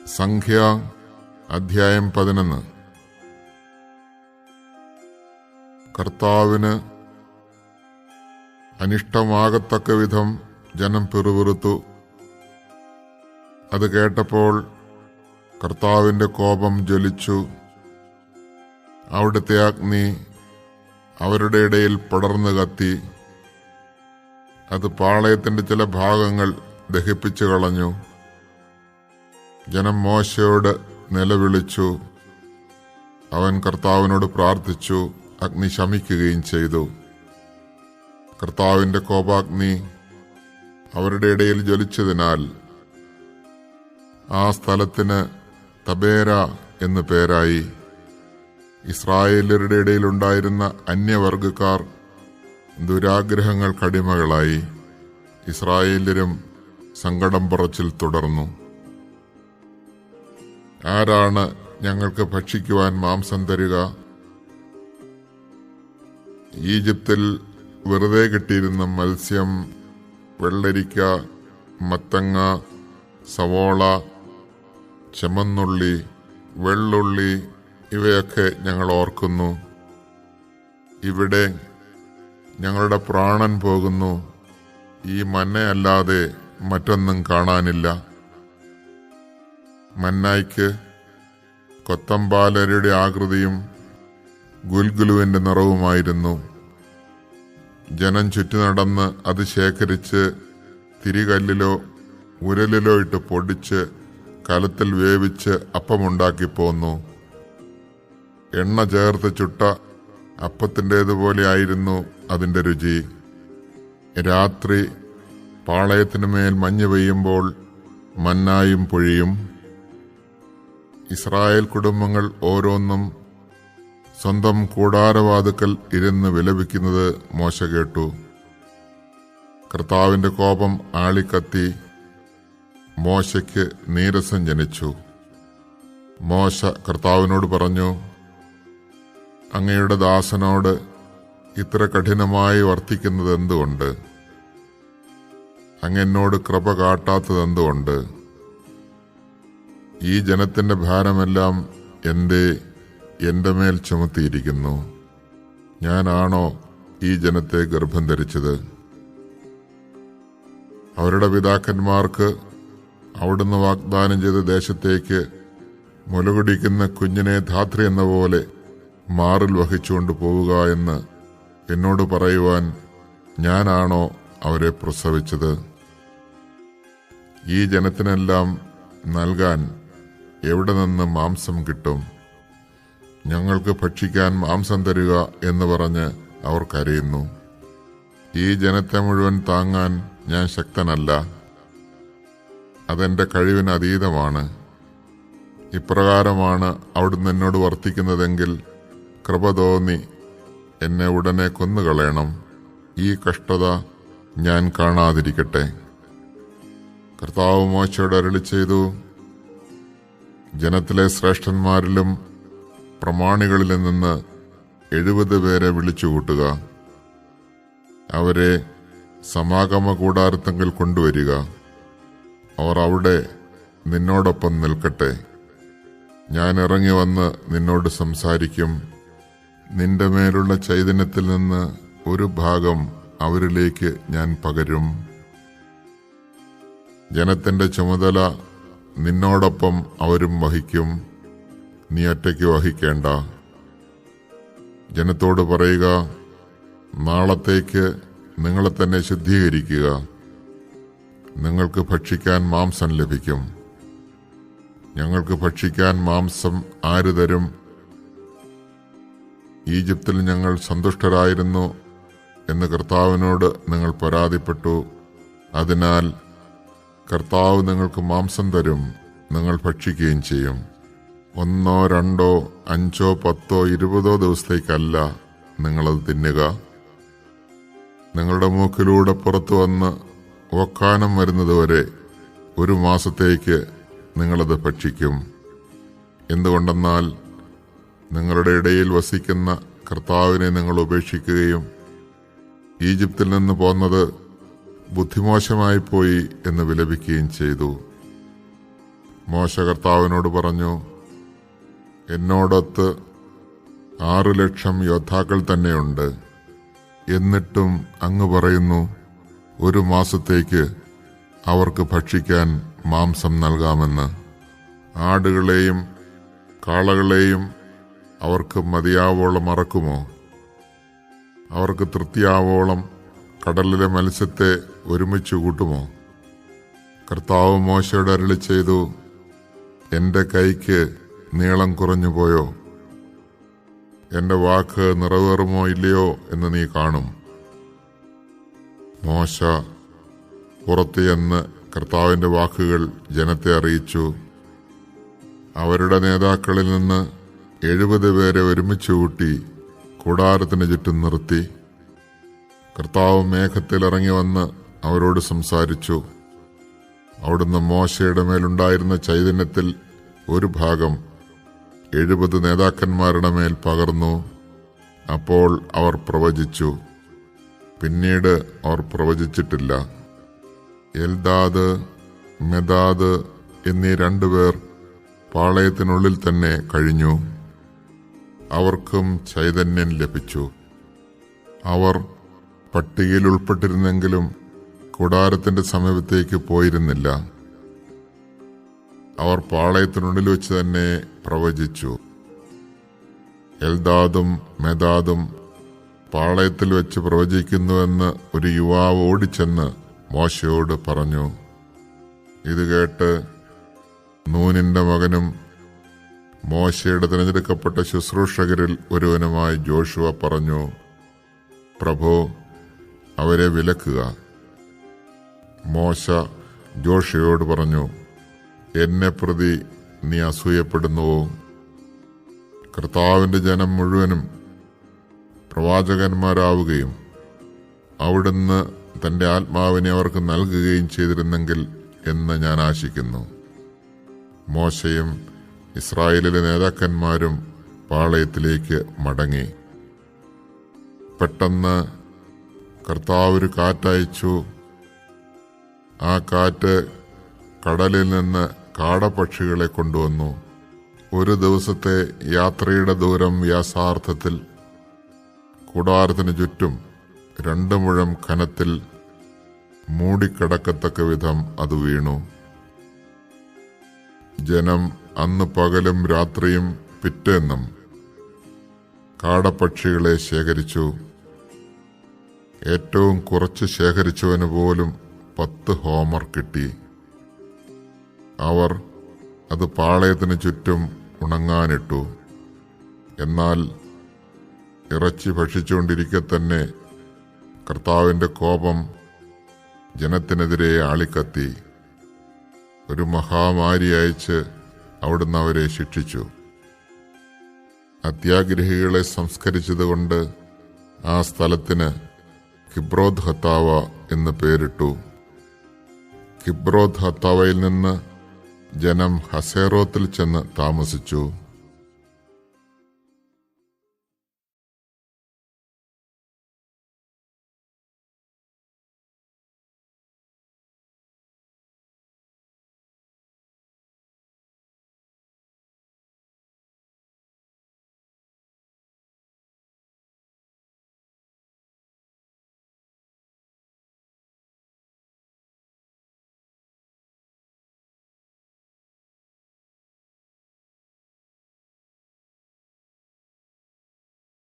സംഖ്യ അധ്യായം 11. കർത്താവിന് അനിഷ്ടമാകത്തക്ക വിധം ജനം പിറുപിറുത്തു. അത് കേട്ടപ്പോൾ കർത്താവിന്റെ കോപം ജ്വലിച്ചു. അവിടുത്തെ അഗ്നി അവരുടെ ഇടയിൽ പടർന്നു കത്തി. അത് പാളയത്തിന്റെ ചില ഭാഗങ്ങൾ ദഹിപ്പിച്ചു കളഞ്ഞു. ജനം മോശയോട് നിലവിളിച്ചു. അവൻ കർത്താവിനോട് പ്രാർത്ഥിച്ചു. അഗ്നി ശമിക്കുകയും ചെയ്തു. കർത്താവിന്റെ കോപാഗ്നി അവരുടെ ഇടയിൽ ജ്വലിച്ചതിനാൽ ആ സ്ഥലത്തിന് തബേര എന്ന് പേരായി. ഇസ്രായേല്യരുടെ ഇടയിലുണ്ടായിരുന്ന അന്യവർഗക്കാർ ദുരാഗ്രഹങ്ങൾക്കടിമകളായി. ഇസ്രായേല്യരും സങ്കടം പറച്ചിൽ തുടർന്നു. ആരാണ് ഞങ്ങൾക്ക് ഭക്ഷിക്കുവാൻ മാംസം തരിക? ഈജിപ്തിൽ വെറുതെ കിട്ടിയിരുന്ന മത്സ്യം, വെള്ളരിക്ക, മത്തങ്ങ, സവോള, ചുമന്നുള്ളി, വെള്ളുള്ളി ഇവയൊക്കെ ഞങ്ങൾ ഓർക്കുന്നു. ഇവിടെ ഞങ്ങളുടെ പ്രാണൻ പോകുന്നു. ഈ മന്നയല്ലാതെ മറ്റൊന്നും കാണാനില്ല. മന്നായ്ക്ക് കൊത്തമ്പാലരുടെ ആകൃതിയും ഗുൽഗുലുവിന്റെ നിറവുമായിരുന്നു. ജനം ചുറ്റി നടന്ന് അത് ശേഖരിച്ച് തിരികല്ലിലോ ഉരലിലോ ഇട്ട് പൊടിച്ച് കലത്തിൽ വേവിച്ച് അപ്പമുണ്ടാക്കി പോന്നു. എണ്ണ ചേർത്ത് ചുട്ട അപ്പത്തിൻ്റേതുപോലെയായിരുന്നു അതിന്റെ രുചി. രാത്രി പാളയത്തിനുമേൽ മഞ്ഞ് പെയ്യുമ്പോൾ മന്നായും പൊഴിയും. ഇസ്രായേൽ കുടുംബങ്ങൾ ഓരോന്നും സ്വന്തം കൂടാരവാതുക്കൽ ഇരുന്ന് വിലപിക്കുന്നത് മോശ കേട്ടു. കർത്താവിന്റെ കോപം ആളിക്കത്തി. മോശയ്ക്ക് നീരസം ജനിച്ചു. മോശ കർത്താവിനോട് പറഞ്ഞു, അങ്ങയുടെ ദാസനോട് ഇത്ര കഠിനമായി വർത്തിക്കുന്നത് എന്തുകൊണ്ട്? അങ്ങെന്നോട് കൃപ കാട്ടാത്തതെന്തുകൊണ്ട്? ഈ ജനത്തിന്റെ ഭാരമെല്ലാം എന്റെ മേൽ ചുമത്തിയിരിക്കുന്നു. ഞാനാണോ ഈ ജനത്തെ ഗർഭം ധരിച്ചത്? അവരുടെ പിതാക്കന്മാർക്ക് അവിടുന്ന് വാഗ്ദാനം ചെയ്ത ദേശത്തേക്ക് മുലകുടിക്കുന്ന കുഞ്ഞിനെ ധാത്രി എന്ന പോലെ മാറിൽ വഹിച്ചുകൊണ്ട് പോവുക എന്ന് എന്നോട് പറയുവാൻ ഞാനാണോ അവരെ പ്രസവിച്ചത്? ഈ ജനത്തിനെല്ലാം നൽകാൻ എവിടെ നിന്ന് മാംസം കിട്ടും? ഞങ്ങൾക്ക് ഭക്ഷിക്കാൻ മാംസം തരിക എന്ന് പറഞ്ഞ് അവർ കരയുന്നു. ഈ ജനത്തെ മുഴുവൻ താങ്ങാൻ ഞാൻ ശക്തനല്ല. അതെന്റെ കഴിവിന് അതീതമാണ്. ഇപ്രകാരമാണ് അവിടുന്ന് എന്നോട് വർത്തിക്കുന്നതെങ്കിൽ കൃപ തോന്നി എന്നെ ഉടനെ കൊന്നുകളയണം. ഈ കഷ്ടത ഞാൻ കാണാതിരിക്കട്ടെ. കർത്താവ് മോശയോട് അരുളി ചെയ്തു, ജനത്തിലെ ശ്രേഷ്ഠന്മാരിലും പ്രമാണികളിൽ നിന്ന് 70 പേരെ വിളിച്ചുകൂട്ടുക. അവരെ സമാഗമ കൂടാരത്തെങ്കിൽ കൊണ്ടുവരിക. അവർ അവിടെ നിന്നോടൊപ്പം നിൽക്കട്ടെ. ഞാൻ ഇറങ്ങി വന്ന് നിന്നോട് സംസാരിക്കും. നിന്റെ മേലുള്ള ചൈതന്യത്തിൽ നിന്ന് ഒരു ഭാഗം അവരിലേക്ക് ഞാൻ പകരും. ജനത്തിന്റെ ചുമതല നിന്നോടൊപ്പം അവരും വഹിക്കും. നീ ഒറ്റയ്ക്ക് വഹിക്കേണ്ട. ജനത്തോട് പറയുക, നാളത്തേക്ക് നിങ്ങളെ തന്നെ ശുദ്ധീകരിക്കുക. നിങ്ങൾക്ക് ഭക്ഷിക്കാൻ മാംസം ലഭിക്കും. ഞങ്ങൾക്ക് ഭക്ഷിക്കാൻ മാംസം ആര് തരും? ഈജിപ്തിൽ ഞങ്ങൾ സന്തുഷ്ടരായിരുന്നു എന്ന് കർത്താവിനോട് നിങ്ങൾ പരാതിപ്പെട്ടു. അതിനാൽ കർത്താവ് നിങ്ങൾക്ക് മാംസം തരും. നിങ്ങൾ ഭക്ഷിക്കുകയും ചെയ്യും. 1, 2, 5, 10, 20 ദിവസത്തേക്കല്ല നിങ്ങളത് തിന്നുക. നിങ്ങളുടെ മൂക്കിലൂടെ പുറത്തു വന്ന് ഓക്കാനം വരുന്നതുവരെ 1 മാസത്തേക്ക് നിങ്ങളത് ഭക്ഷിക്കും. എന്തുകൊണ്ടെന്നാൽ നിങ്ങളുടെ ഇടയിൽ വസിക്കുന്ന കർത്താവിനെ നിങ്ങൾ ഉപേക്ഷിക്കുകയും ഈജിപ്തിൽ നിന്ന് പോന്നത് ബുദ്ധിമോശമായി പോയി എന്ന് വിലപിക്കുകയും ചെയ്തു. മോശ കർത്താവിനോട് പറഞ്ഞു, എന്നോടൊത്ത് 6,00,000 യോദ്ധാക്കൾ തന്നെയുണ്ട്. എന്നിട്ടും അങ്ങ് പറയുന്നു, 1 മാസത്തേക്ക് അവർക്ക് ഭക്ഷിക്കാൻ മാംസം നൽകാമെന്ന്. ആടുകളെയും കാളകളെയും അവർക്ക് മതിയാവോളം അറക്കുമോ? അവർക്ക് തൃപ്തിയാവോളം കടലിലെ മത്സ്യത്തെ ഒരുമിച്ച് കൂട്ടുമോ? കർത്താവ് മോശയോട് അരുളി ചെയ്തു, എന്റെ കൈക്ക് നീളം കുറഞ്ഞു പോയോ? എന്റെ വാക്ക് നിറവേറുമോ ഇല്ലയോ എന്ന് നീ കാണും. മോശ പുറത്തു ചെന്ന് കർത്താവിന്റെ വാക്കുകൾ ജനത്തെ അറിയിച്ചു. അവരുടെ നേതാക്കളിൽ നിന്ന് 70 പേരെ ഒരുമിച്ച് കൂട്ടി കൂടാരത്തിന് ചുറ്റും നിർത്തി. കർത്താവ് മേഘത്തിൽ ഇറങ്ങി വന്ന് അവരോട് സംസാരിച്ചു. അവിടുന്ന് മോശയുടെ മേലുണ്ടായിരുന്ന ചൈതന്യത്തിൽ ഒരു ഭാഗം 70 നേതാക്കന്മാരുടെ മേൽ പകർന്നു. അപ്പോൾ അവർ പ്രവചിച്ചു. പിന്നീട് അവർ പ്രവചിച്ചിട്ടില്ല. എൽദാദ്, മെദാദ് എന്നീ 2 പേർ പാളയത്തിനുള്ളിൽ തന്നെ കഴിഞ്ഞു. അവർക്കും ചൈതന്യം ലഭിച്ചു. അവർ പട്ടികയിൽ ഉൾപ്പെട്ടിരുന്നെങ്കിലും കൂടാരത്തിന്റെ സമീപത്തേക്ക് പോയിരുന്നില്ല. അവർ പാളയത്തിനുള്ളിൽ വെച്ച് തന്നെ പ്രവചിച്ചു. എൽദാദും മെദാദും പാളയത്തിൽ വെച്ച് പ്രവചിക്കുന്നുവെന്ന് ഒരു യുവാവ് ഓടിച്ചെന്ന് മോശയോട് പറഞ്ഞു. ഇത് കേട്ട് നൂനിന്റെ മകനും മോശയുടെ തിരഞ്ഞെടുക്കപ്പെട്ട ശുശ്രൂഷകരിൽ ഒരുവനുമായ ജോഷുവ പറഞ്ഞു, പ്രഭോ, അവരെ വിലക്കുക. മോശ ജോഷുവയോട് പറഞ്ഞു, എന്നെ പ്രതി നീ അസൂയപ്പെടുന്നുവോ? കർത്താവിന്റെ ജനം മുഴുവനും പ്രവാചകന്മാരാവുകയും അവിടുന്ന് തന്റെ ആത്മാവിനെ അവർക്ക് നൽകുകയും ചെയ്തിരുന്നെങ്കിൽ എന്ന് ഞാൻ ആശിക്കുന്നു. മോശയും ഇസ്രായേലിലെ നേതാക്കന്മാരും പാളയത്തിലേക്ക് മടങ്ങി. പെട്ടെന്ന് കർത്താവ് ഒരു കാറ്റയച്ചു. ആ കാറ്റ് കടലിൽ നിന്ന് കാടപ്പക്ഷികളെ കൊണ്ടുവന്നു. 1 ദിവസത്തെ യാത്രയുടെ ദൂരം വ്യാസാർത്ഥത്തിൽ കൂടാരത്തിന് ചുറ്റും 2 മുഴം കനത്തിൽ മൂടിക്കിടക്കത്തക്ക വിധം അത് വീണു. ജനം അന്ന് പകലും രാത്രിയും പിറ്റേന്നും കാടപ്പക്ഷികളെ ശേഖരിച്ചു. ഏറ്റവും കുറച്ച് ശേഖരിച്ചവന് പോലും 10 ഹോമർ കിട്ടി. അവർ അത് പാളയത്തിന് ചുറ്റും ഉണങ്ങാനിട്ടു. എന്നാൽ ഇറച്ചി ഭക്ഷിച്ചുകൊണ്ടിരിക്കെ തന്നെ കർത്താവിന്റെ കോപം ജനത്തിനെതിരെ ആളിക്കത്തി. ഒരു മഹാമാരി അയച്ച് അവിടുന്ന് അവരെ ശിക്ഷിച്ചു. അത്യാഗ്രഹികളെ സംസ്കരിച്ചതുകൊണ്ട് ആ സ്ഥലത്തിന് കിബ്രോത്ത് ഹത്താവ എന്ന് പേരിട്ടു. കിബ്രോത്ത് ഹത്താവയിൽ നിന്ന് ജനം ഹസേറോത്തിൽ ചെന്ന് താമസിച്ചു.